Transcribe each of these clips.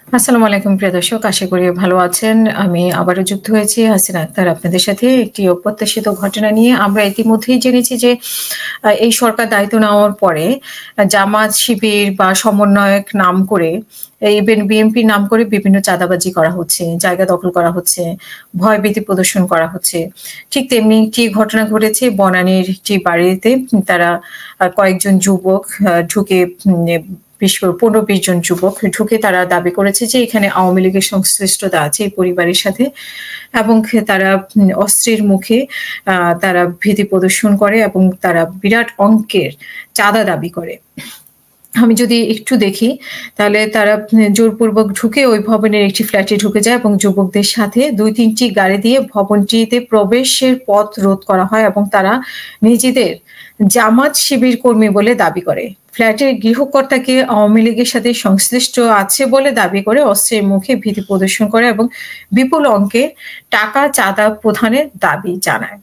আসসালামু আলাইকুম প্রিয় দর্শক। আশা করি ভালো আছেন। আমি আবারও যুক্ত হয়েছি হাসিনা আক্তার আপনাদের সাথে একটি অপ্রত্যাশিত ঘটনা নিয়ে। আমরা ইতিমধ্যেই জেনেছি যে এই সরকার দায়িত্ব নেওয়ার পরে জামাত, শিবির বা সমন্বয়ক নাম করে ইভেন বিএনপির নাম করে বিভিন্ন চাঁদাবাজি করা হচ্ছে, জায়গা দখল করা হচ্ছে, ভয়ভীতি প্রদর্শন করা হচ্ছে। ঠিক তেমনি একটি ঘটনা ঘটেছে বনানীর একটি বাড়িতে তারা কয়েকজন যুবক ঢুকে ১৫-২০ জন যুবক ঢুকে তারা দাবি করেছে যে এখানে আওয়ামী লীগের সংশ্লিষ্টতা আছে এই পরিবারের সাথে এবং তারা অস্ত্রের মুখে তারা ভীতি প্রদর্শন করে এবং তারা বিরাট অঙ্কের চাঁদা দাবি করে। আমি যদি একটু দেখি তাহলে তারা জোরপূর্বক ঢুকে ওই ভবনের একটি ফ্ল্যাটে ঢুকে যায় এবং যুবকদের সাথে ২-৩ টি গাড়ি দিয়ে ভবনটিতে প্রবেশের পথ রোধ করা হয় এবং তারা নিজেদের জামাত শিবির কর্মী বলে দাবি করে। ফ্ল্যাটের গৃহকর্তাকে আওয়ামী লীগের সাথে সংশ্লিষ্ট আছে বলে দাবি করে অস্ত্রের মুখে ভীতি প্রদর্শন করে এবং বিপুল অঙ্কের টাকা চাঁদা প্রদানের দাবি জানায়।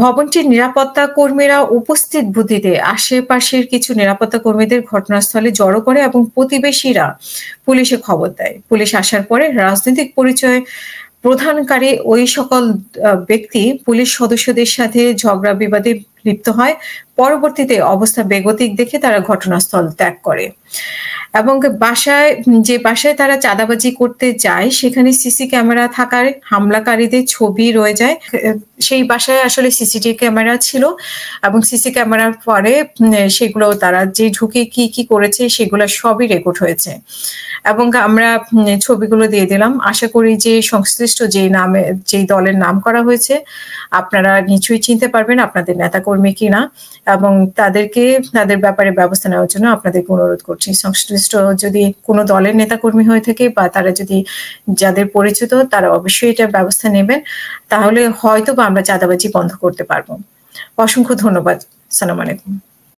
ভবনটির নিরাপত্তা কর্মীরা উপস্থিত বুদ্ধিতে আশেপাশের কিছু নিরাপত্তা কর্মীদের ঘটনাস্থলে জড়ো করে এবং প্রতিবেশীরা পুলিশে খবর দেয়। পুলিশ আসার পরে রাজনৈতিক পরিচয় প্রদানকারী ওই সকল ব্যক্তি পুলিশ সদস্যদের সাথে ঝগড়া বিবাদে লিপ্ত হয়। পরবর্তীতে অবস্থা বেগতিক দেখে তারা ঘটনাস্থল ত্যাগ করে এবং যে বাসায় তারা চাঁদাবাজি করতে যায় সেখানে সিসি ক্যামেরা থাকার হামলাকারীদের ছবি রয়ে যায়। সেই বাসায় আসলে সিসিটিভি ক্যামেরা ছিল এবং সিসি ক্যামেরার পরে সেগুলো তারা যে ঢুকে কি করেছে সেগুলো সবই রেকর্ড হয়েছে এবং আমরা ছবিগুলো দিয়ে দিলাম। আশা করি যে সংশ্লিষ্ট যেই দলের নাম করা হয়েছে আপনারা নিশ্চয়ই চিনতে পারবেন আপনাদের নেতাকর্মী কিনা এবং তাদের ব্যাপারে ব্যবস্থা নেওয়ার জন্য আপনাদেরকে অনুরোধ করছি। সংশ্লিষ্ট যদি কোনো দলের নেতাকর্মী হয়ে থাকে বা তারা যদি যাদের পরিচিত তারা অবশ্যই এটার ব্যবস্থা নেবেন, তাহলে হয়তো বা আমরা চাঁদাবাজি বন্ধ করতে পারবো। অসংখ্য ধন্যবাদ। আসসালামু আলাইকুম।